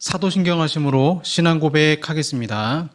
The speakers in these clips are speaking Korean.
사도신경하심으로 신앙 고백하겠습니다.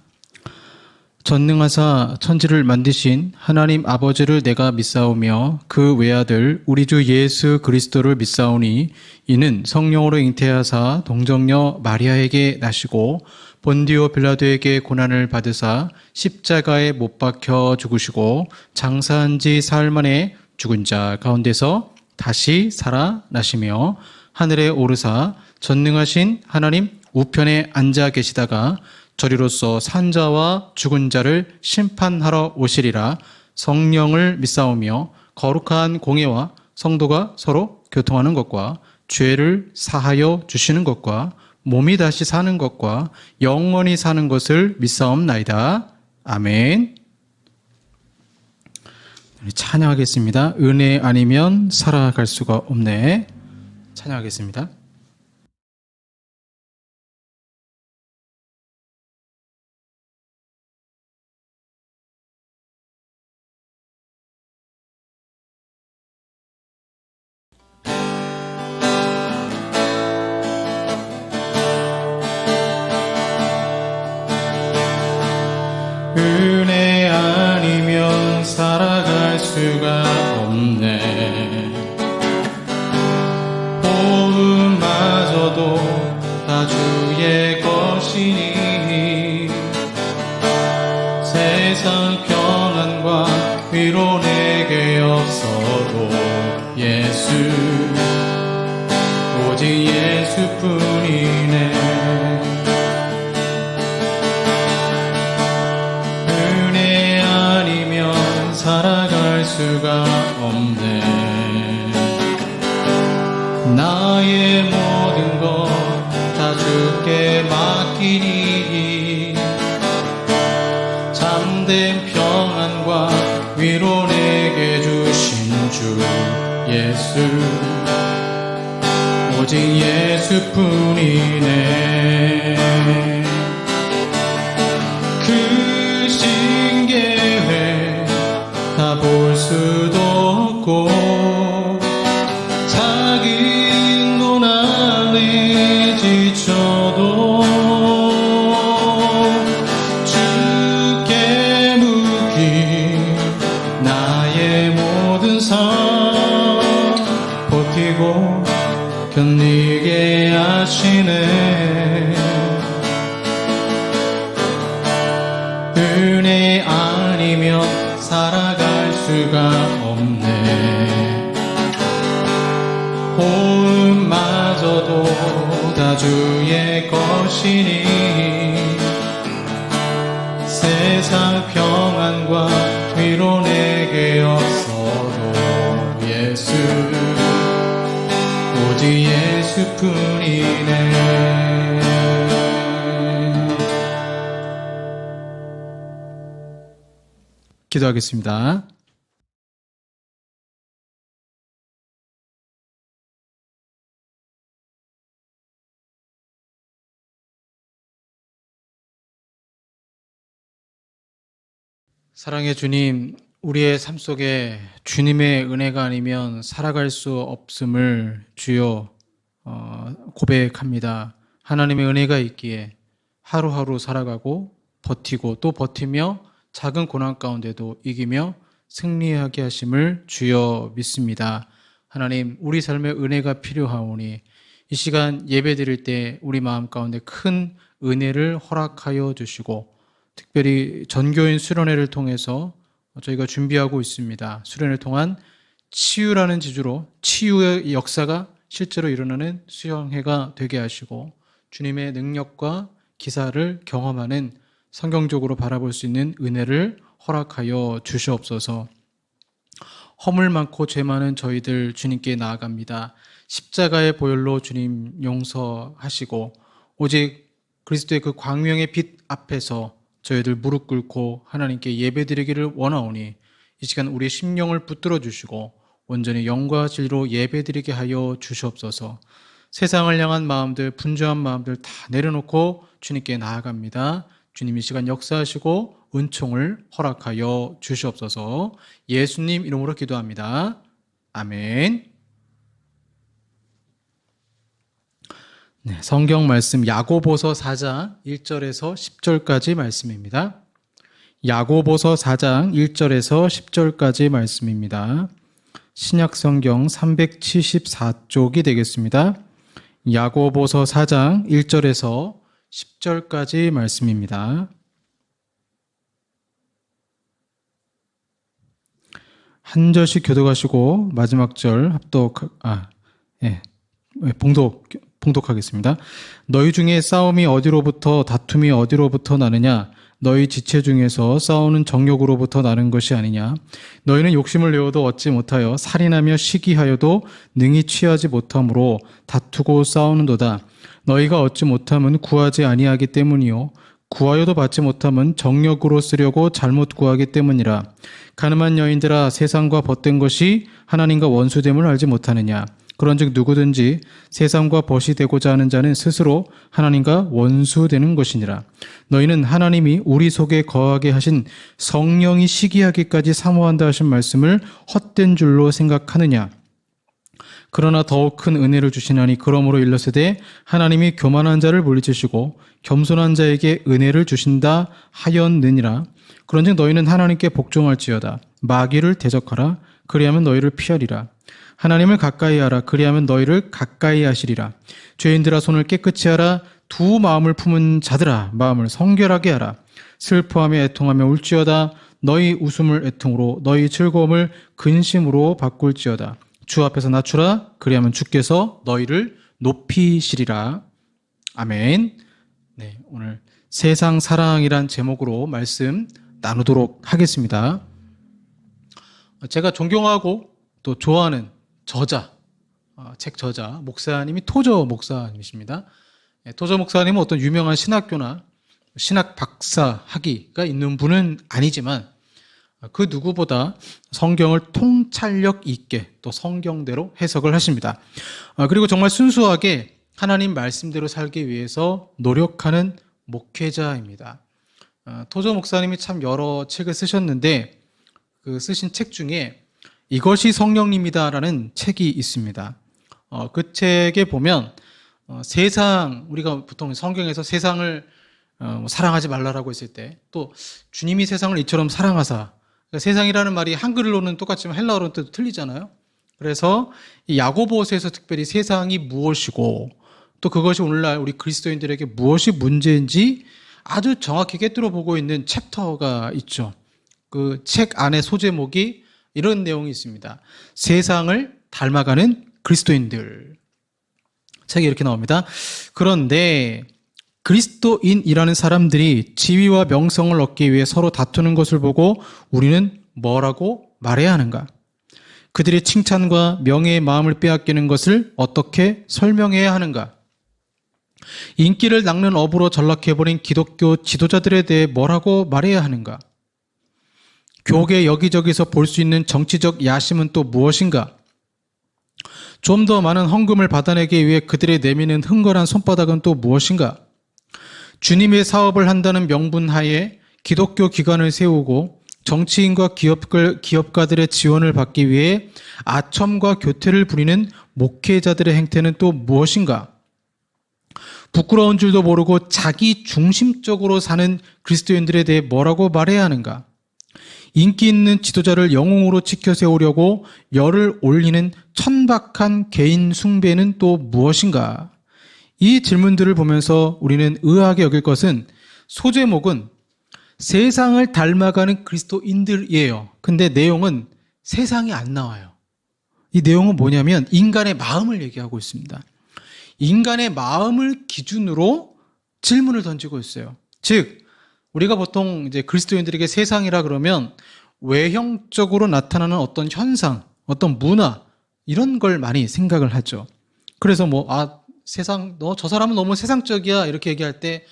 전능하사 천지를 만드신 하나님 아버지를 내가 믿사오며 그 외아들 우리 주 예수 그리스도를 믿사오니 이는 성령으로 잉태하사 동정녀 마리아에게 나시고 본디오 빌라도에게 고난을 받으사 십자가에 못 박혀 죽으시고 장사한 지 사흘 만에 죽은 자 가운데서 다시 살아나시며 하늘에 오르사 전능하신 하나님 우편에 앉아 계시다가 저리로서 산 자와 죽은 자를 심판하러 오시리라. 성령을 믿사오며 거룩한 공예와 성도가 서로 교통하는 것과 죄를 사하여 주시는 것과 몸이 다시 사는 것과 영원히 사는 것을 믿사옵나이다. 아멘. 찬양하겠습니다. 은혜 아니면 살아갈 수가 없네. 찬양하겠습니다. 은혜 아니면 살아갈 수가 없네. 호흡마저도 다 주의 것이니 세상 평안과 위로 내게 없어도 예수 오직 예수뿐이네. 은혜 아니면 살아갈 수가 없네. 나의 모든 것 다 주께 맡기니 참된 평안과 위로 내게 주신 주 예수 오직 예수뿐이네. 그 신계회 다 볼 수도 없고 작은 고난에 지쳐도 주께 묻기 나의 모든 삶 버티고 견디게 하시네. 은혜 아니면 살아갈 수가 없네. 호흡마저도 다 주의 것이니 세상 평안과 위로 내게 없어도 예수 오직 예수뿐이네. 기도하겠습니다. 사랑의 주님, 우리의 삶 속에 주님의 은혜가 아니면 살아갈 수 없음을 주여 고백합니다. 하나님의 은혜가 있기에 하루하루 살아가고 버티고 또 버티며 작은 고난 가운데도 이기며 승리하게 하심을 주여 믿습니다. 하나님, 우리 삶에 은혜가 필요하오니 이 시간 예배 드릴 때 우리 마음 가운데 큰 은혜를 허락하여 주시고 특별히 전교인 수련회를 통해서 저희가 준비하고 있습니다. 수련회를 통한 치유라는 지주로 치유의 역사가 실제로 일어나는 수련회가 되게 하시고 주님의 능력과 기사를 경험하는 성경적으로 바라볼 수 있는 은혜를 허락하여 주시옵소서. 허물 많고 죄 많은 저희들 주님께 나아갑니다. 십자가의 보혈로 주님 용서하시고 오직 그리스도의 그 광명의 빛 앞에서 저희들 무릎 꿇고 하나님께 예배드리기를 원하오니 이 시간 우리의 심령을 붙들어 주시고 온전히 영과 진리로 예배드리게 하여 주시옵소서. 세상을 향한 마음들, 분주한 마음들 다 내려놓고 주님께 나아갑니다. 주님 이 시간 역사하시고 은총을 허락하여 주시옵소서. 예수님 이름으로 기도합니다. 아멘. 성경 말씀 야고보서 4장 1절에서 10절까지 말씀입니다. 야고보서 4장 1절에서 10절까지 말씀입니다. 신약 성경 374쪽이 되겠습니다. 야고보서 4장 1절에서 10절까지 말씀입니다. 한 절씩 교독하시고 마지막 절 봉독하겠습니다. 너희 중에 싸움이 어디로부터 다툼이 어디로부터 나느냐? 너희 지체 중에서 싸우는 정욕으로부터 나는 것이 아니냐? 너희는 욕심을 내어도 얻지 못하여 살인하며 시기하여도 능히 취하지 못함으로 다투고 싸우는도다. 너희가 얻지 못함은 구하지 아니하기 때문이요 구하여도 받지 못함은 정욕으로 쓰려고 잘못 구하기 때문이라. 가늠한 여인들아, 세상과 벗된 것이 하나님과 원수됨을 알지 못하느냐? 그런즉 누구든지 세상과 벗이 되고자 하는 자는 스스로 하나님과 원수되는 것이니라. 너희는 하나님이 우리 속에 거하게 하신 성령이 시기하기까지 사모한다 하신 말씀을 헛된 줄로 생각하느냐? 그러나 더욱 큰 은혜를 주시나니 그러므로 일러스되 하나님이 교만한 자를 물리치시고 겸손한 자에게 은혜를 주신다 하였느니라. 그런즉 너희는 하나님께 복종할지어다. 마귀를 대적하라. 그리하면 너희를 피하리라. 하나님을 가까이 하라. 그리하면 너희를 가까이 하시리라. 죄인들아, 손을 깨끗이 하라. 두 마음을 품은 자들아, 마음을 성결하게 하라. 슬퍼하며 애통하며 울지어다. 너희 웃음을 애통으로, 너희 즐거움을 근심으로 바꿀지어다. 주 앞에서 낮추라. 그리하면 주께서 너희를 높이시리라. 아멘. 네, 오늘 세상 사랑이란 제목으로 말씀 나누도록 하겠습니다. 제가 존경하고 또 좋아하는 저자, 책 저자, 목사님이 토저 목사님이십니다. 토저 목사님은 어떤 유명한 신학교나 신학 박사 학위가 있는 분은 아니지만 그 누구보다 성경을 통찰력 있게 또 성경대로 해석을 하십니다. 그리고 정말 순수하게 하나님 말씀대로 살기 위해서 노력하는 목회자입니다. 토저 목사님이 참 여러 책을 쓰셨는데 그 쓰신 책 중에 이것이 성령님이다라는 책이 있습니다. 그 책에 보면 세상, 우리가 보통 성경에서 세상을 사랑하지 말라라고 했을 때 또 주님이 세상을 이처럼 사랑하사, 그러니까 세상이라는 말이 한글로는 똑같지만 헬라어로는 또 틀리잖아요. 그래서 이 야고보서에서 특별히 세상이 무엇이고 또 그것이 오늘날 우리 그리스도인들에게 무엇이 문제인지 아주 정확히 꿰뚫어 보고 있는 챕터가 있죠. 그 책 안에 소제목이 이런 내용이 있습니다. 세상을 닮아가는 그리스도인들. 책에 이렇게 나옵니다. 그런데 그리스도인이라는 사람들이 지위와 명성을 얻기 위해 서로 다투는 것을 보고 우리는 뭐라고 말해야 하는가? 그들의 칭찬과 명예의 마음을 빼앗기는 것을 어떻게 설명해야 하는가? 인기를 낚는 업으로 전락해버린 기독교 지도자들에 대해 뭐라고 말해야 하는가? 교계 여기저기서 볼 수 있는 정치적 야심은 또 무엇인가? 좀 더 많은 헌금을 받아내기 위해 그들의 내미는 흥건한 손바닥은 또 무엇인가? 주님의 사업을 한다는 명분 하에 기독교 기관을 세우고 정치인과 기업가들의 지원을 받기 위해 아첨과 교태를 부리는 목회자들의 행태는 또 무엇인가? 부끄러운 줄도 모르고 자기 중심적으로 사는 그리스도인들에 대해 뭐라고 말해야 하는가? 인기 있는 지도자를 영웅으로 지켜 세우려고 열을 올리는 천박한 개인 숭배는 또 무엇인가? 이 질문들을 보면서 우리는 의아하게 여길 것은 소제목은 세상을 닮아가는 그리스도인들이에요. 근데 내용은 세상이 안 나와요. 이 내용은 뭐냐면 인간의 마음을 얘기하고 있습니다. 인간의 마음을 기준으로 질문을 던지고 있어요. 즉, 우리가 보통 이제 그리스도인들에게 세상이라 그러면 외형적으로 나타나는 어떤 현상, 어떤 문화, 이런 걸 많이 생각을 하죠. 그래서 세상, 저 사람은 너무 세상적이야. 이렇게 얘기할 때,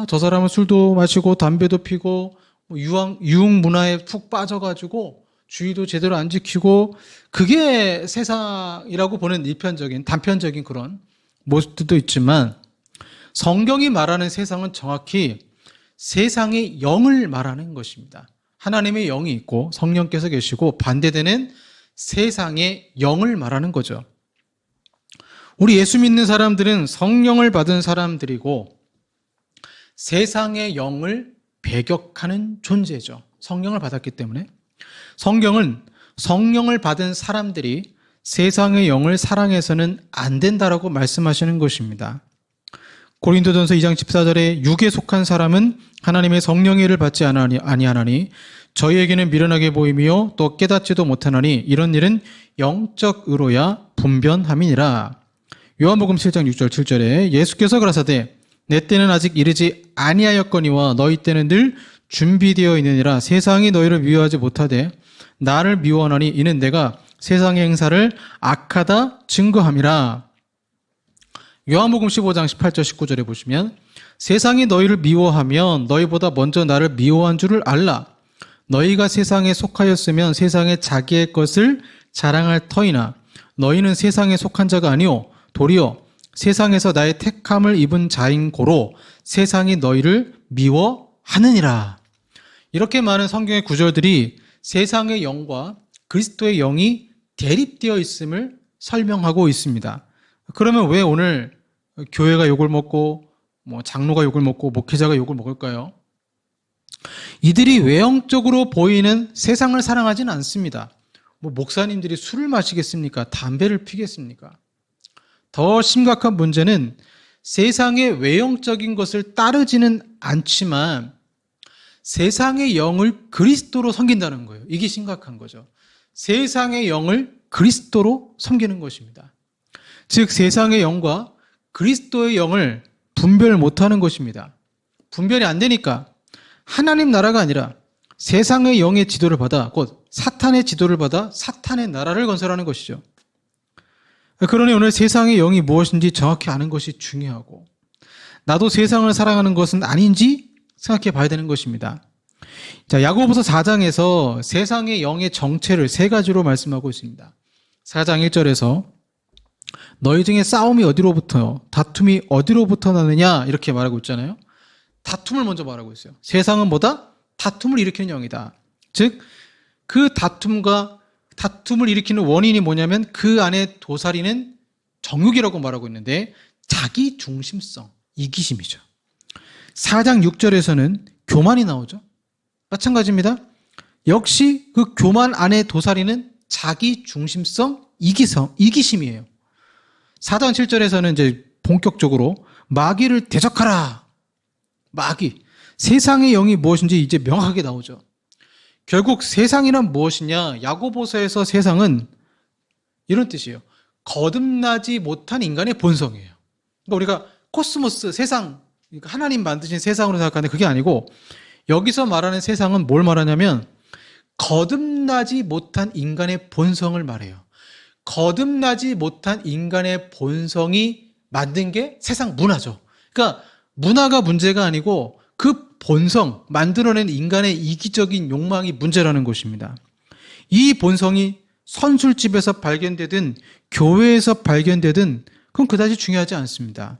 저 사람은 술도 마시고 담배도 피고 유흥 문화에 푹 빠져가지고 주의도 제대로 안 지키고 그게 세상이라고 보는 일편적인, 단편적인 그런 모습들도 있지만 성경이 말하는 세상은 정확히 세상의 영을 말하는 것입니다. 하나님의 영이 있고 성령께서 계시고 반대되는 세상의 영을 말하는 거죠. 우리 예수 믿는 사람들은 성령을 받은 사람들이고 세상의 영을 배격하는 존재죠. 성령을 받았기 때문에. 성경은 성령을 받은 사람들이 세상의 영을 사랑해서는 안 된다라고 말씀하시는 것입니다. 고린도전서 2장 14절에 육에 속한 사람은 하나님의 성령의 일을 받지 아니하나니 저희에게는 미련하게 보이며 또 깨닫지도 못하나니 이런 일은 영적 의로야 분변함이니라. 요한복음 7장 6절 7절에 예수께서 가라사대 내 때는 아직 이르지 아니하였거니와 너희 때는 늘 준비되어 있느니라. 세상이 너희를 미워하지 못하되 나를 미워하나니 이는 내가 세상의 행사를 악하다 증거함이라. 요한복음 15장 18절 19절에 보시면 세상이 너희를 미워하면 너희보다 먼저 나를 미워한 줄을 알라. 너희가 세상에 속하였으면 세상에 자기의 것을 자랑할 터이나 너희는 세상에 속한 자가 아니오 도리어 세상에서 나의 택함을 입은 자인 고로 세상이 너희를 미워하느니라. 이렇게 많은 성경의 구절들이 세상의 영과 그리스도의 영이 대립되어 있음을 설명하고 있습니다. 그러면 왜 오늘 교회가 욕을 먹고 장로가 욕을 먹고 목회자가 욕을 먹을까요? 이들이 외형적으로 보이는 세상을 사랑하지는 않습니다. 목사님들이 술을 마시겠습니까? 담배를 피겠습니까? 더 심각한 문제는 세상의 외형적인 것을 따르지는 않지만 세상의 영을 그리스도로 섬긴다는 거예요. 이게 심각한 거죠. 세상의 영을 그리스도로 섬기는 것입니다. 즉 세상의 영과 그리스도의 영을 분별 못하는 것입니다. 분별이 안 되니까 하나님 나라가 아니라 세상의 영의 지도를 받아 곧 사탄의 지도를 받아 사탄의 나라를 건설하는 것이죠. 그러니 오늘 세상의 영이 무엇인지 정확히 아는 것이 중요하고 나도 세상을 사랑하는 것은 아닌지 생각해 봐야 되는 것입니다. 자, 야고보서 4장에서 세상의 영의 정체를 세 가지로 말씀하고 있습니다. 4장 1절에서 너희 중에 싸움이 어디로부터요? 다툼이 어디로부터 나느냐? 이렇게 말하고 있잖아요. 다툼을 먼저 말하고 있어요. 세상은 뭐다? 다툼을 일으키는 영이다. 즉, 그 다툼을 일으키는 원인이 뭐냐면 그 안에 도사리는 정욕이라고 말하고 있는데 자기 중심성, 이기심이죠. 4장 6절에서는 교만이 나오죠. 마찬가지입니다. 역시 그 교만 안에 도사리는 자기 중심성, 이기심이에요. 4장 7절에서는 이제 본격적으로 마귀를 대적하라. 마귀. 세상의 영이 무엇인지 이제 명확하게 나오죠. 결국 세상이란 무엇이냐? 야고보서에서 세상은 이런 뜻이에요. 거듭나지 못한 인간의 본성이에요. 그러니까 우리가 코스모스, 세상, 그러니까 하나님 만드신 세상으로 생각하는데 그게 아니고 여기서 말하는 세상은 뭘 말하냐면 거듭나지 못한 인간의 본성을 말해요. 거듭나지 못한 인간의 본성이 만든 게 세상 문화죠. 그러니까 문화가 문제가 아니고 그 본성, 만들어낸 인간의 이기적인 욕망이 문제라는 것입니다. 이 본성이 선술집에서 발견되든 교회에서 발견되든 그건 그다지 중요하지 않습니다.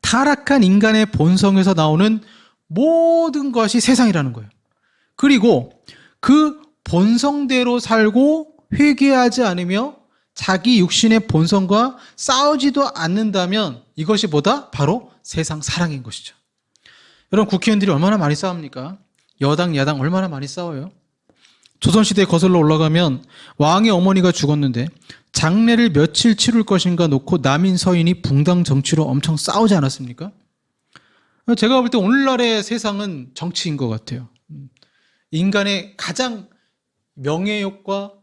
타락한 인간의 본성에서 나오는 모든 것이 세상이라는 거예요. 그리고 그 본성대로 살고 회개하지 않으며 자기 육신의 본성과 싸우지도 않는다면 이것이 뭐다? 바로 세상 사랑인 것이죠. 여러분 국회의원들이 얼마나 많이 싸웁니까? 여당 야당 얼마나 많이 싸워요? 조선시대에 거슬러 올라가면 왕의 어머니가 죽었는데 장례를 며칠 치룰 것인가 놓고 남인 서인이 붕당 정치로 엄청 싸우지 않았습니까? 제가 볼 때 오늘날의 세상은 정치인 것 같아요. 인간의 가장 명예욕과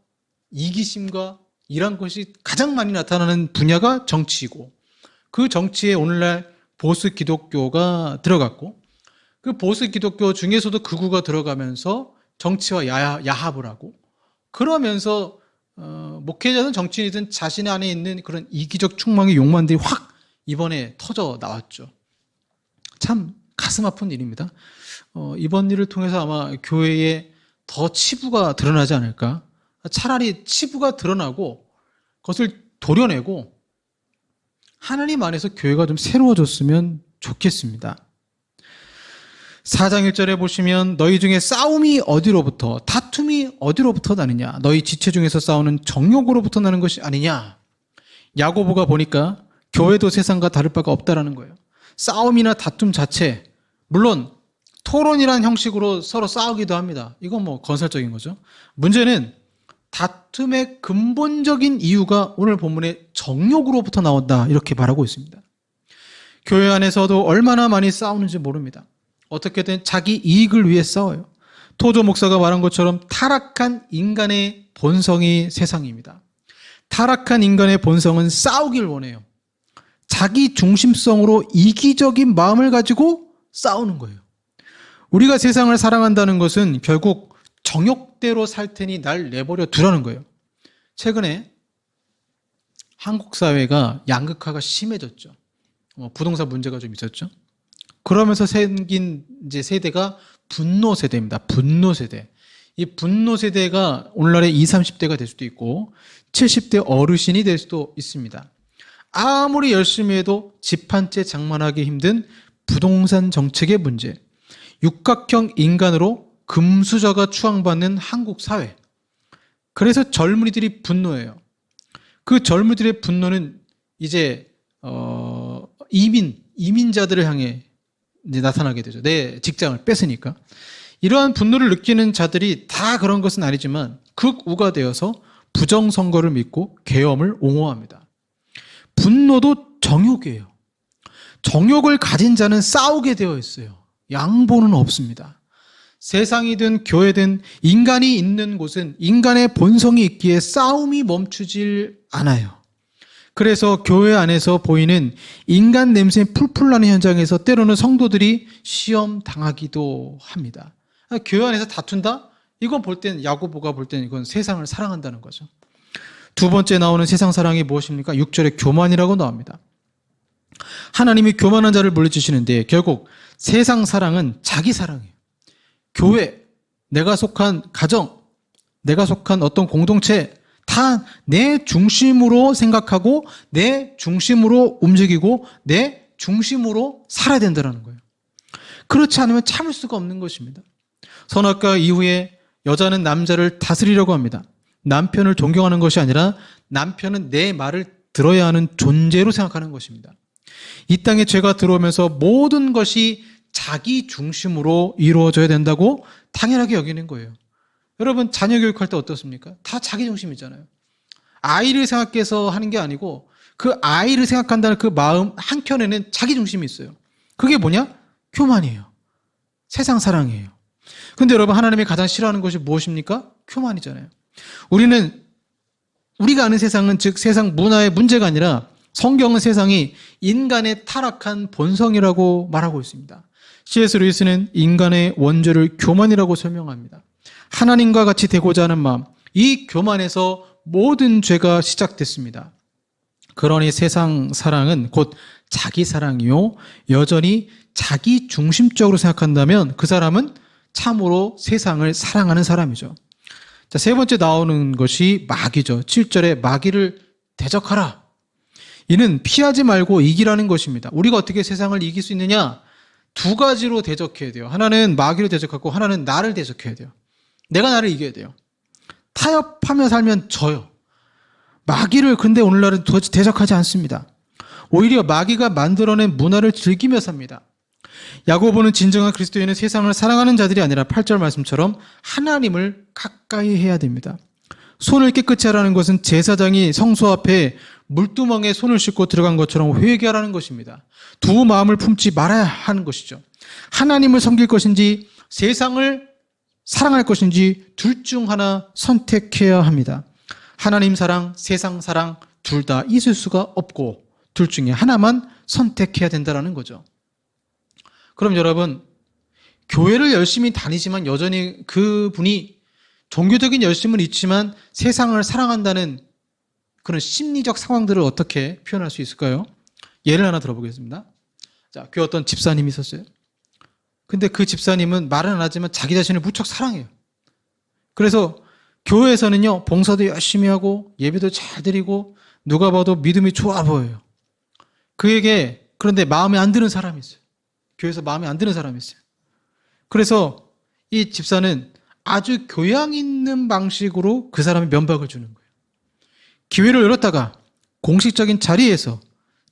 이기심과 이런 것이 가장 많이 나타나는 분야가 정치이고 그 정치에 오늘날 보수 기독교가 들어갔고 그 보수 기독교 중에서도 극우가 들어가면서 정치와 야합을 하고 그러면서 목회자든 정치인이든 자신 안에 있는 그런 이기적 충망의 욕망들이 확 이번에 터져 나왔죠. 참 가슴 아픈 일입니다. 이번 일을 통해서 아마 교회에 더 치부가 드러나지 않을까. 차라리 치부가 드러나고 그것을 도려내고 하나님 안에서 교회가 좀 새로워졌으면 좋겠습니다. 4장 1절에 보시면 너희 중에 싸움이 어디로부터 다툼이 어디로부터 나느냐 너희 지체 중에서 싸우는 정욕으로부터 나는 것이 아니냐 야고보가 보니까 교회도 세상과 다를 바가 없다라는 거예요. 싸움이나 다툼 자체, 물론 토론이란 형식으로 서로 싸우기도 합니다. 이건 뭐 건설적인 거죠. 문제는 다툼의 근본적인 이유가 오늘 본문의 정욕으로부터 나온다, 이렇게 말하고 있습니다. 교회 안에서도 얼마나 많이 싸우는지 모릅니다. 어떻게든 자기 이익을 위해 싸워요. 토조 목사가 말한 것처럼 타락한 인간의 본성이 세상입니다. 타락한 인간의 본성은 싸우길 원해요. 자기 중심성으로 이기적인 마음을 가지고 싸우는 거예요. 우리가 세상을 사랑한다는 것은 결국 정욕대로 살 테니 날 내버려 두라는 거예요. 최근에 한국 사회가 양극화가 심해졌죠. 부동산 문제가 좀 있었죠. 그러면서 생긴 이제 세대가 분노 세대입니다. 분노 세대. 이 분노 세대가 오늘날의 20, 30대가 될 수도 있고 70대 어르신이 될 수도 있습니다. 아무리 열심히 해도 집 한 채 장만하기 힘든 부동산 정책의 문제, 육각형 인간으로 금수저가 추앙받는 한국 사회. 그래서 젊은이들이 분노해요. 그 젊은이들의 분노는 이제 이민자들을 향해 이제 나타나게 되죠. 내 직장을 뺏으니까. 이러한 분노를 느끼는 자들이 다 그런 것은 아니지만 극우가 되어서 부정선거를 믿고 계엄을 옹호합니다. 분노도 정욕이에요. 정욕을 가진 자는 싸우게 되어 있어요. 양보는 없습니다. 세상이든 교회든 인간이 있는 곳은 인간의 본성이 있기에 싸움이 멈추질 않아요. 그래서 교회 안에서 보이는 인간 냄새 풀풀 나는 현장에서 때로는 성도들이 시험 당하기도 합니다. 교회 안에서 다툰다? 이건 볼 땐, 야고보가 볼 땐 이건 세상을 사랑한다는 거죠. 두 번째 나오는 세상 사랑이 무엇입니까? 6절에 교만이라고 나옵니다. 하나님이 교만한 자를 물리치시는데 결국 세상 사랑은 자기 사랑이에요. 교회, 내가 속한 가정, 내가 속한 어떤 공동체, 다 내 중심으로 생각하고 내 중심으로 움직이고 내 중심으로 살아야 된다는 거예요. 그렇지 않으면 참을 수가 없는 것입니다. 선악과 이후에 여자는 남자를 다스리려고 합니다. 남편을 존경하는 것이 아니라 남편은 내 말을 들어야 하는 존재로 생각하는 것입니다. 이 땅에 죄가 들어오면서 모든 것이 자기 중심으로 이루어져야 된다고 당연하게 여기는 거예요. 여러분 자녀 교육할 때 어떻습니까? 다 자기 중심이잖아요. 아이를 생각해서 하는 게 아니고 그 아이를 생각한다는 그 마음 한켠에는 자기 중심이 있어요. 그게 뭐냐? 교만이에요. 세상 사랑이에요. 근데 여러분 하나님이 가장 싫어하는 것이 무엇입니까? 교만이잖아요. 우리가 아는 세상은 즉 세상 문화의 문제가 아니라 성경은 세상이 인간의 타락한 본성이라고 말하고 있습니다. C.S. 루이스는 인간의 원죄를 교만이라고 설명합니다. 하나님과 같이 되고자 하는 마음, 이 교만에서 모든 죄가 시작됐습니다. 그러니 세상 사랑은 곧 자기 사랑이요, 여전히 자기 중심적으로 생각한다면 그 사람은 참으로 세상을 사랑하는 사람이죠. 자, 세 번째 나오는 것이 마귀죠. 7절에 마귀를 대적하라. 이는 피하지 말고 이기라는 것입니다. 우리가 어떻게 세상을 이길 수 있느냐? 두 가지로 대적해야 돼요. 하나는 마귀를 대적하고 하나는 나를 대적해야 돼요. 내가 나를 이겨야 돼요. 타협하며 살면 져요. 마귀를 근데 오늘날은 도대체 대적하지 않습니다. 오히려 마귀가 만들어낸 문화를 즐기며 삽니다. 야고보는 진정한 그리스도인은 세상을 사랑하는 자들이 아니라 8절 말씀처럼 하나님을 가까이 해야 됩니다. 손을 깨끗이 하라는 것은 제사장이 성소 앞에 물두멍에 손을 씻고 들어간 것처럼 회개하라는 것입니다. 두 마음을 품지 말아야 하는 것이죠. 하나님을 섬길 것인지 세상을 사랑할 것인지 둘 중 하나 선택해야 합니다. 하나님 사랑, 세상 사랑 둘 다 있을 수가 없고 둘 중에 하나만 선택해야 된다는 거죠. 그럼 여러분, 교회를 열심히 다니지만 여전히 그분이 종교적인 열심은 있지만 세상을 사랑한다는 그런 심리적 상황들을 어떻게 표현할 수 있을까요? 예를 하나 들어보겠습니다. 자, 교회 어떤 집사님이 있었어요. 근데 그 집사님은 말은 안 하지만 자기 자신을 무척 사랑해요. 그래서 교회에서는요, 봉사도 열심히 하고 예배도 잘 드리고 누가 봐도 믿음이 좋아 보여요. 그에게 그런데 마음에 안 드는 사람이 있어요. 교회에서 마음에 안 드는 사람이 있어요. 그래서 이 집사는 아주 교양 있는 방식으로 그 사람의 면박을 주는 거예요. 기회를 열었다가 공식적인 자리에서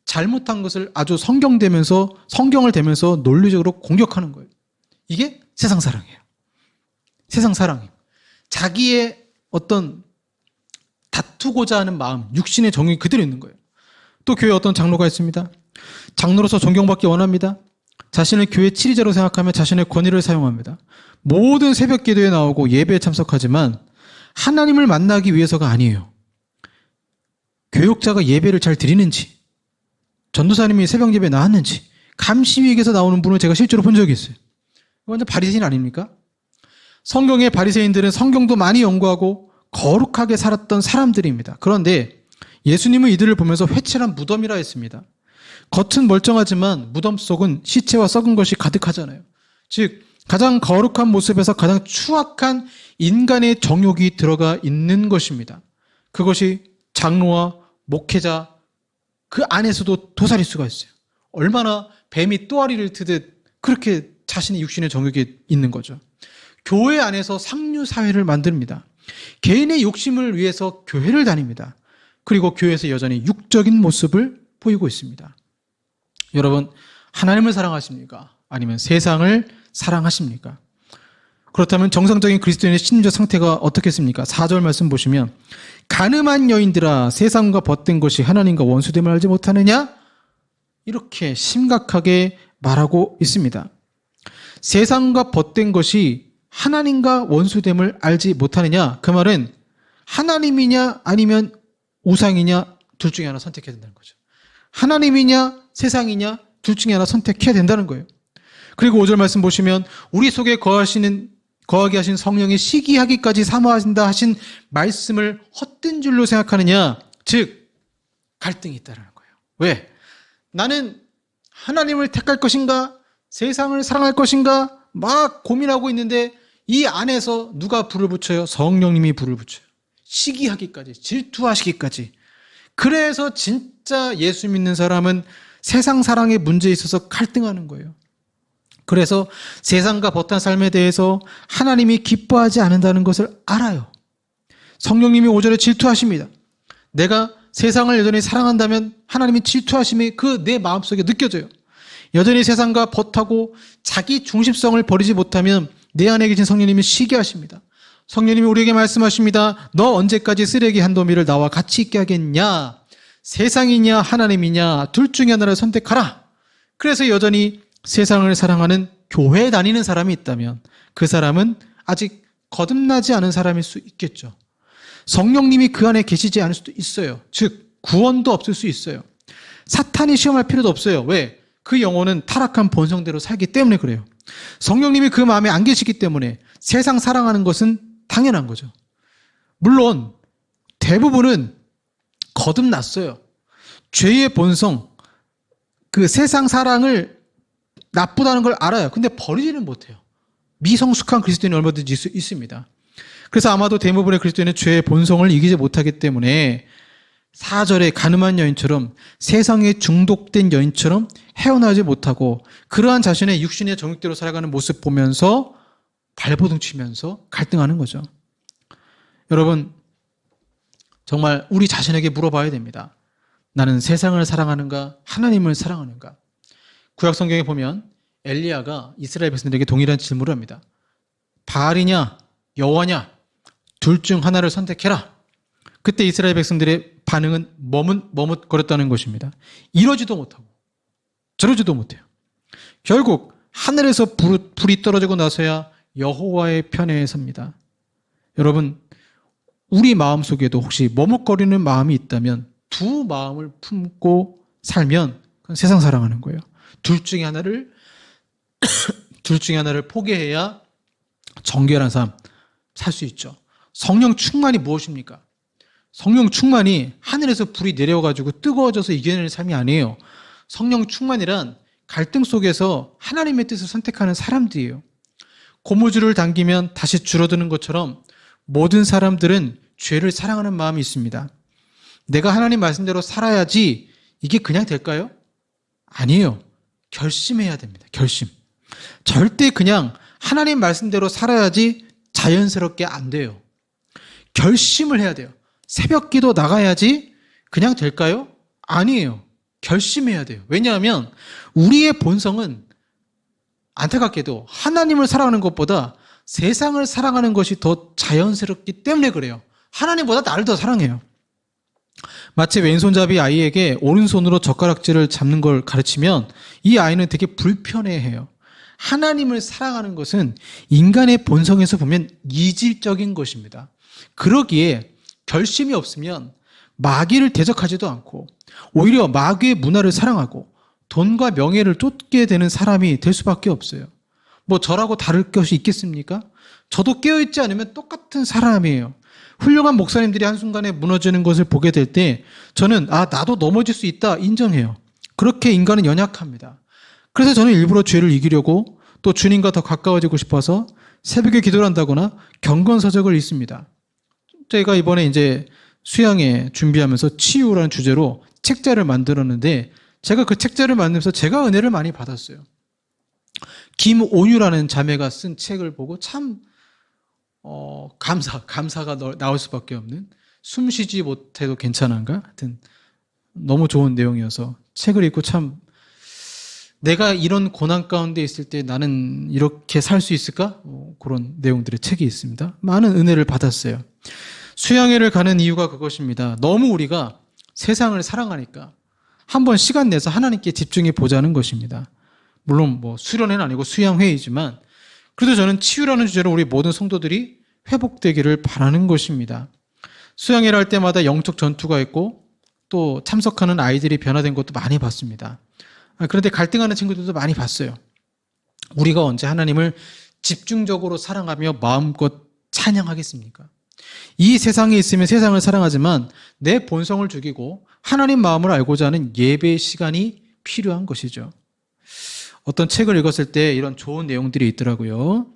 잘못한 것을 아주 성경을 대면서 논리적으로 공격하는 거예요. 이게 세상 사랑이에요. 세상 사랑이에요. 자기의 어떤 다투고자 하는 마음, 육신의 정욕이 그대로 있는 거예요. 또 교회에 어떤 장로가 있습니다. 장로로서 존경받기 원합니다. 자신을 교회 치리자로 생각하며 자신의 권위를 사용합니다. 모든 새벽 기도에 나오고 예배에 참석하지만 하나님을 만나기 위해서가 아니에요. 교육자가 예배를 잘 드리는지, 전도사님이 새벽 예배에 나왔는지, 감시위에서 나오는 분을 제가 실제로 본 적이 있어요. 완전 바리새인 아닙니까? 성경의 바리새인들은 성경도 많이 연구하고 거룩하게 살았던 사람들입니다. 그런데 예수님은 이들을 보면서 회칠한 무덤이라 했습니다. 겉은 멀쩡하지만 무덤 속은 시체와 썩은 것이 가득하잖아요. 즉 가장 거룩한 모습에서 가장 추악한 인간의 정욕이 들어가 있는 것입니다. 그것이 장로와 목회자 그 안에서도 도사릴 수가 있어요. 얼마나 뱀이 또아리를 트듯 그렇게 자신의 육신의 정욕이 있는 거죠. 교회 안에서 상류사회를 만듭니다. 개인의 욕심을 위해서 교회를 다닙니다. 그리고 교회에서 여전히 육적인 모습을 보이고 있습니다. 여러분, 하나님을 사랑하십니까? 아니면 세상을 사랑하십니까? 그렇다면 정상적인 그리스도인의 심리적 상태가 어떻겠습니까? 4절 말씀 보시면 가늠한 여인들아 세상과 벗된 것이 하나님과 원수됨을 알지 못하느냐? 이렇게 심각하게 말하고 있습니다. 세상과 벗된 것이 하나님과 원수됨을 알지 못하느냐? 그 말은 하나님이냐 아니면 우상이냐 둘 중에 하나 선택해야 된다는 거죠. 하나님이냐 세상이냐 둘 중에 하나 선택해야 된다는 거예요. 그리고 5절 말씀 보시면 우리 속에 거하게 하신 성령이 시기하기까지 사모하신다 하신 말씀을 헛된 줄로 생각하느냐? 즉 갈등이 있다는 거예요. 왜? 나는 하나님을 택할 것인가? 세상을 사랑할 것인가? 막 고민하고 있는데 이 안에서 누가 불을 붙여요? 성령님이 불을 붙여요. 시기하기까지, 질투하시기까지. 그래서 진짜 예수 믿는 사람은 세상 사랑의 문제에 있어서 갈등하는 거예요. 그래서 세상과 벗한 삶에 대해서 하나님이 기뻐하지 않는다는 것을 알아요. 성령님이 5절에 질투하십니다. 내가 세상을 여전히 사랑한다면 하나님이 질투하심이 그 내 마음속에 느껴져요. 여전히 세상과 벗하고 자기 중심성을 버리지 못하면 내 안에 계신 성령님이 시기하십니다. 성령님이 우리에게 말씀하십니다. 너 언제까지 쓰레기 한 더미를 나와 같이 있게 하겠냐? 세상이냐 하나님이냐 둘 중에 하나를 선택하라. 그래서 여전히 세상을 사랑하는 교회에 다니는 사람이 있다면 그 사람은 아직 거듭나지 않은 사람일 수 있겠죠. 성령님이 그 안에 계시지 않을 수도 있어요. 즉 구원도 없을 수 있어요. 사탄이 시험할 필요도 없어요. 왜? 그 영혼은 타락한 본성대로 살기 때문에 그래요. 성령님이 그 마음에 안 계시기 때문에 세상 사랑하는 것은 당연한 거죠. 물론 대부분은 거듭났어요. 죄의 본성, 그 세상 사랑을 나쁘다는 걸 알아요. 근데 버리지는 못해요. 미성숙한 그리스도인이 얼마든지 있습니다. 그래서 아마도 대부분의 그리스도인은 죄의 본성을 이기지 못하기 때문에 4절에 가늠한 여인처럼 세상에 중독된 여인처럼 헤어나지 못하고 그러한 자신의 육신의 정욕대로 살아가는 모습 보면서 발버둥 치면서 갈등하는 거죠. 여러분, 정말 우리 자신에게 물어봐야 됩니다. 나는 세상을 사랑하는가 하나님을 사랑하는가? 구약 성경에 보면 엘리야가 이스라엘 백성들에게 동일한 질문을 합니다. 바알이냐 여호와냐 둘 중 하나를 선택해라. 그때 이스라엘 백성들의 반응은 머뭇거렸다는 것입니다. 이러지도 못하고 저러지도 못해요. 결국 하늘에서 불이 떨어지고 나서야 여호와의 편에 섭니다. 여러분, 우리 마음속에도 혹시 머뭇거리는 마음이 있다면 두 마음을 품고 살면 그건 세상 사랑하는 거예요. 둘 중에 하나를 포기해야 정결한 삶 살 수 있죠. 성령 충만이 무엇입니까? 성령 충만이 하늘에서 불이 내려가지고 뜨거워져서 이겨내는 삶이 아니에요. 성령 충만이란 갈등 속에서 하나님의 뜻을 선택하는 사람들이에요. 고무줄을 당기면 다시 줄어드는 것처럼 모든 사람들은 죄를 사랑하는 마음이 있습니다. 내가 하나님 말씀대로 살아야지 이게 그냥 될까요? 아니에요. 결심해야 됩니다. 결심. 절대 그냥 하나님 말씀대로 살아야지 자연스럽게 안 돼요. 결심을 해야 돼요. 새벽 기도 나가야지 그냥 될까요? 아니에요. 결심해야 돼요. 왜냐하면 우리의 본성은 안타깝게도 하나님을 사랑하는 것보다 세상을 사랑하는 것이 더 자연스럽기 때문에 그래요. 하나님보다 나를 더 사랑해요. 마치 왼손잡이 아이에게 오른손으로 젓가락질을 잡는 걸 가르치면 이 아이는 되게 불편해해요. 하나님을 사랑하는 것은 인간의 본성에서 보면 이질적인 것입니다. 그러기에 결심이 없으면 마귀를 대적하지도 않고 오히려 마귀의 문화를 사랑하고 돈과 명예를 쫓게 되는 사람이 될 수밖에 없어요. 뭐 저라고 다를 것이 있겠습니까? 저도 깨어있지 않으면 똑같은 사람이에요. 훌륭한 목사님들이 한순간에 무너지는 것을 보게 될 때 저는 나도 넘어질 수 있다 인정해요. 그렇게 인간은 연약합니다. 그래서 저는 일부러 죄를 이기려고 또 주님과 더 가까워지고 싶어서 새벽에 기도를 한다거나 경건서적을 읽습니다. 제가 이번에 이제 수양회 준비하면서 치유라는 주제로 책자를 만들었는데 제가 그 책자를 만들면서 제가 은혜를 많이 받았어요. 김온유라는 자매가 쓴 책을 보고 참 감사가 나올 수밖에 없는, 숨 쉬지 못해도 괜찮은가? 하여튼 너무 좋은 내용이어서 책을 읽고 참 내가 이런 고난 가운데 있을 때 나는 이렇게 살 수 있을까? 그런 내용들의 책이 있습니다. 많은 은혜를 받았어요. 수양회를 가는 이유가 그것입니다. 너무 우리가 세상을 사랑하니까 한번 시간 내서 하나님께 집중해 보자는 것입니다. 물론 뭐 수련회는 아니고 수양회이지만 그래도 저는 치유라는 주제로 우리 모든 성도들이 회복되기를 바라는 것입니다. 수양회를 할 때마다 영적 전투가 있고 또 참석하는 아이들이 변화된 것도 많이 봤습니다. 그런데 갈등하는 친구들도 많이 봤어요. 우리가 언제 하나님을 집중적으로 사랑하며 마음껏 찬양하겠습니까? 이 세상에 있으면 세상을 사랑하지만 내 본성을 죽이고 하나님 마음을 알고자 하는 예배의 시간이 필요한 것이죠. 어떤 책을 읽었을 때 이런 좋은 내용들이 있더라고요.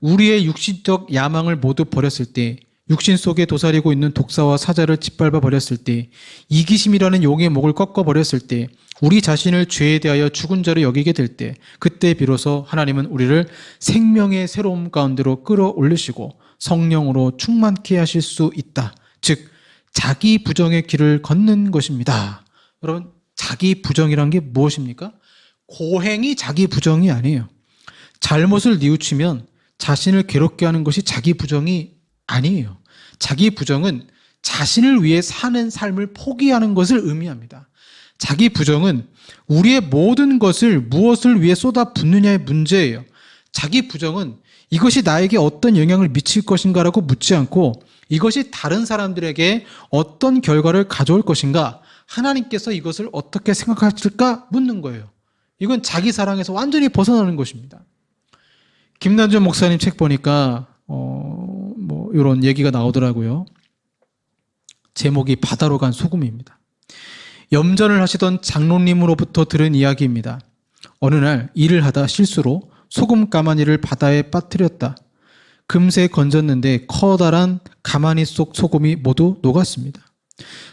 우리의 육신적 야망을 모두 버렸을 때, 육신 속에 도사리고 있는 독사와 사자를 짓밟아 버렸을 때, 이기심이라는 용의 목을 꺾어 버렸을 때, 우리 자신을 죄에 대하여 죽은 자로 여기게 될 때, 그때 비로소 하나님은 우리를 생명의 새로움 가운데로 끌어올리시고 성령으로 충만케 하실 수 있다. 즉 자기 부정의 길을 걷는 것입니다. 여러분, 자기 부정이란 게 무엇입니까? 고행이 자기 부정이 아니에요. 잘못을 뉘우치면 자신을 괴롭게 하는 것이 자기 부정이 아니에요. 자기 부정은 자신을 위해 사는 삶을 포기하는 것을 의미합니다. 자기 부정은 우리의 모든 것을 무엇을 위해 쏟아붓느냐의 문제예요. 자기 부정은 이것이 나에게 어떤 영향을 미칠 것인가라고 묻지 않고 이것이 다른 사람들에게 어떤 결과를 가져올 것인가, 하나님께서 이것을 어떻게 생각하실까 묻는 거예요. 이건 자기 사랑에서 완전히 벗어나는 것입니다. 김난준 목사님 책 보니까 뭐 이런 얘기가 나오더라고요. 제목이 바다로 간 소금입니다. 염전을 하시던 장로님으로부터 들은 이야기입니다. 어느 날 일을 하다 실수로 소금 가마니를 바다에 빠뜨렸다. 금세 건졌는데 커다란 가마니 속 소금이 모두 녹았습니다.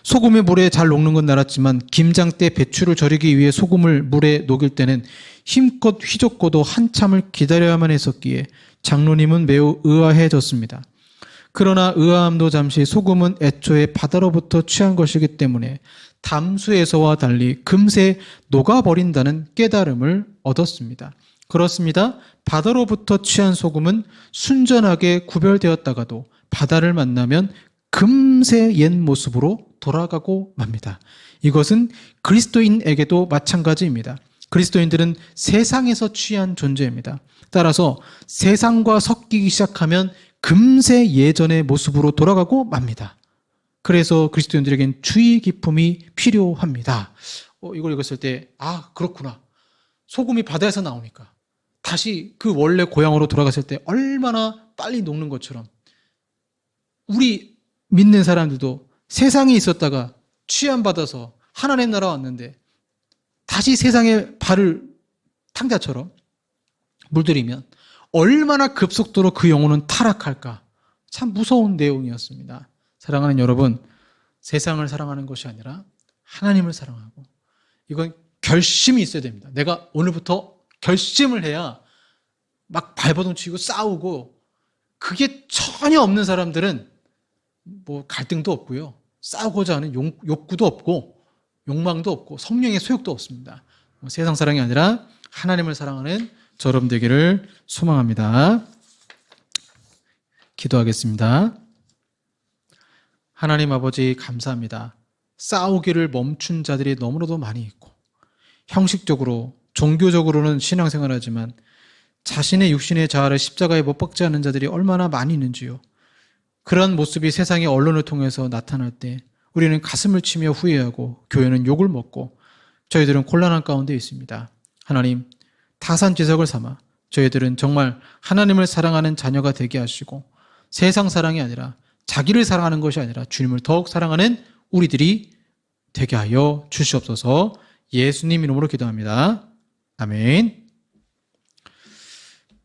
소금이 물에 잘 녹는 건 알았지만 김장 때 배추를 절이기 위해 소금을 물에 녹일 때는 힘껏 휘젓고도 한참을 기다려야만 했었기에 장로님은 매우 의아해졌습니다. 그러나 의아함도 잠시 소금은 애초에 바다로부터 취한 것이기 때문에 담수에서와 달리 금세 녹아버린다는 깨달음을 얻었습니다. 그렇습니다. 바다로부터 취한 소금은 순전하게 구별되었다가도 바다를 만나면 금세 옛 모습으로 돌아가고 맙니다. 이것은 그리스도인에게도 마찬가지입니다. 그리스도인들은 세상에서 취한 존재입니다. 따라서 세상과 섞이기 시작하면 금세 예전의 모습으로 돌아가고 맙니다. 그래서 그리스도인들에겐 주의 깊음이 필요합니다. 이걸 읽었을 때 그렇구나. 소금이 바다에서 나오니까 다시 그 원래 고향으로 돌아갔을 때 얼마나 빨리 녹는 것처럼 우리 믿는 사람들도 세상에 있었다가 취함받아서 하나님 나라 왔는데 다시 세상에 발을 탕자처럼 물들이면 얼마나 급속도로 그 영혼은 타락할까. 참 무서운 내용이었습니다. 사랑하는 여러분, 세상을 사랑하는 것이 아니라 하나님을 사랑하고, 이건 결심이 있어야 됩니다. 내가 오늘부터 결심을 해야 막 발버둥 치고 싸우고, 그게 전혀 없는 사람들은 뭐 갈등도 없고요. 싸우고자 하는 욕구도 없고 욕망도 없고 성령의 소욕도 없습니다. 세상 사랑이 아니라 하나님을 사랑하는 저러분 되기를 소망합니다. 기도하겠습니다. 하나님 아버지 감사합니다. 싸우기를 멈춘 자들이 너무나도 많이 있고 형식적으로 종교적으로는 신앙생활하지만 자신의 육신의 자아를 십자가에 못 박지 않는 자들이 얼마나 많이 있는지요. 그런 모습이 세상의 언론을 통해서 나타날 때 우리는 가슴을 치며 후회하고 교회는 욕을 먹고 저희들은 곤란한 가운데 있습니다. 하나님, 타산지석을 삼아 저희들은 정말 하나님을 사랑하는 자녀가 되게 하시고 세상 사랑이 아니라 자기를 사랑하는 것이 아니라 주님을 더욱 사랑하는 우리들이 되게 하여 주시옵소서. 예수님 이름으로 기도합니다. 아멘.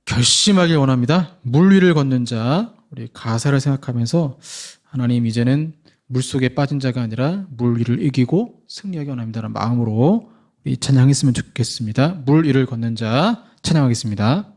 결심하길 원합니다. 물 위를 걷는 자, 우리 가사를 생각하면서 하나님 이제는 물속에 빠진 자가 아니라 물 위를 이기고 승리하기 원합니다라는 마음으로 우리 찬양했으면 좋겠습니다. 물 위를 걷는 자 찬양하겠습니다.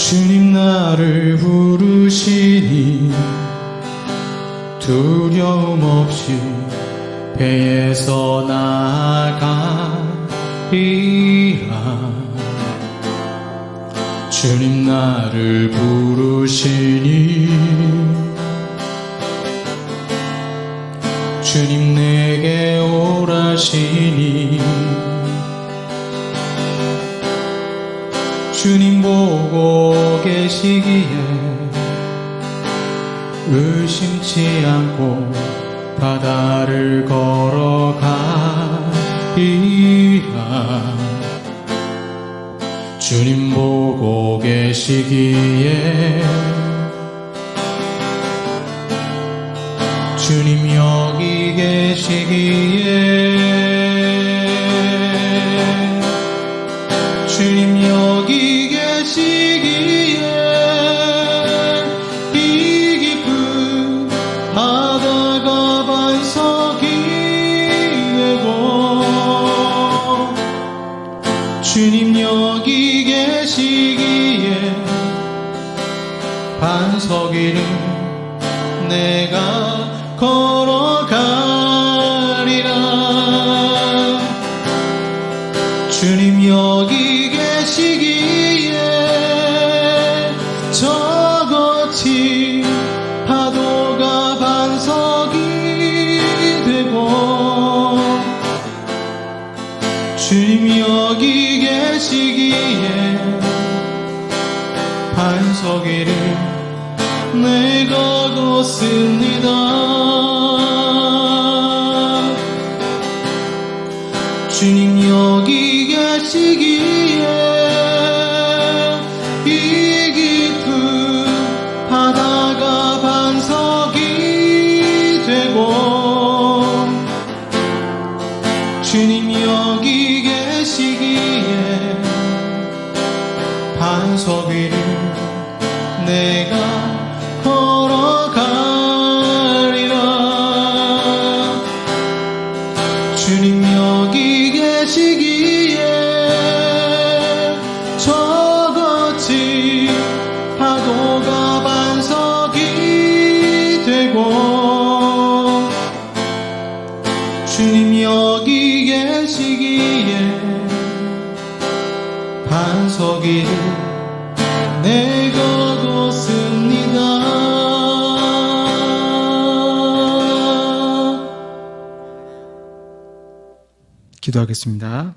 주님 나를 부르시니 두려움 없이 배에서 나아가리라. 주님 나를 부르시니 주님 내게 오라시니 주님 보고 계시기에 의심치 않고 바다를 걸어가리라. 주님 보고 계시기에 주님 여기 계시기에 주님 여기 계시기에 이 깊은 바다가 반석이 되고 주님 여기 계시기에 반석이를 내가 걸어가리라. 주님 여기 계시기에 저 거친 파도가 반석이 되고 주님 여기 계시기에 반석 위를 내가 걷습니다. 주님 여기 계시기에 이 깊은 바다가 반석이 되고 주님 여기 계시기에 반석 위를 내가 걸어가리라. 주님 여기 계시기에 저 거친 파도가 반석이 되고 주님 여기 계시기에 반석이를 내가 걷습니다. 기도하겠습니다.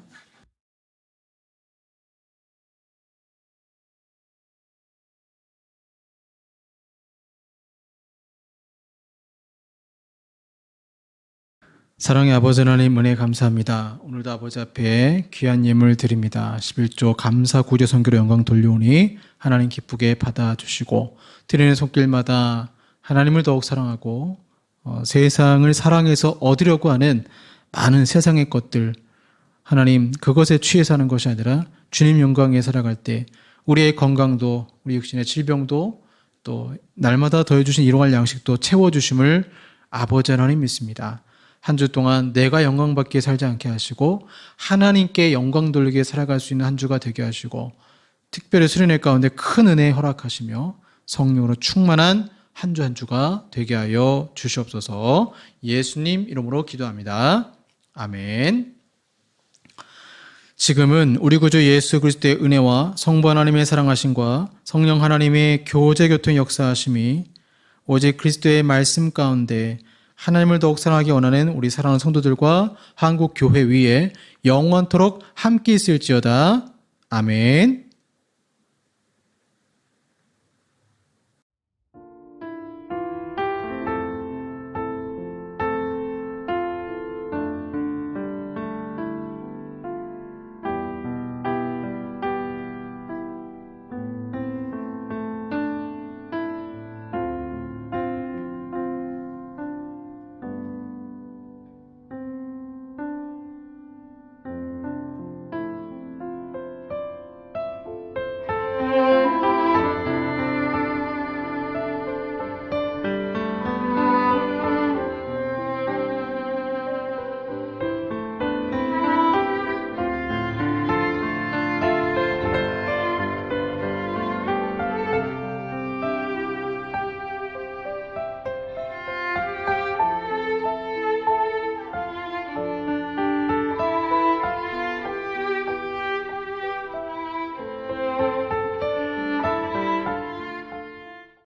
사랑의 아버지 하나님 은혜 감사합니다. 오늘도 아버지 앞에 귀한 예물 드립니다. 11조 감사 구제 선교로 영광 돌려오니 하나님 기쁘게 받아주시고 드리는 손길마다 하나님을 더욱 사랑하고 세상을 사랑해서 얻으려고 하는 많은 세상의 것들, 하나님 그것에 취해 사는 것이 아니라 주님 영광에 살아갈 때 우리의 건강도 우리 육신의 질병도 또 날마다 더해주신 일용할 양식도 채워주심을 아버지 하나님 믿습니다. 한 주 동안 내가 영광받게 살지 않게 하시고 하나님께 영광 돌리게 살아갈 수 있는 한 주가 되게 하시고 특별히 수련회 가운데 큰 은혜 허락하시며 성령으로 충만한 한 주 한 주가 되게 하여 주시옵소서. 예수님 이름으로 기도합니다. 아멘. 지금은 우리 구주 예수 그리스도의 은혜와 성부 하나님의 사랑하심과 성령 하나님의 교제 교통 역사하심이 오직 그리스도의 말씀 가운데 하나님을 더욱 사랑하기 원하는 우리 사랑하는 성도들과 한국 교회 위에 영원토록 함께 있을지어다. 아멘.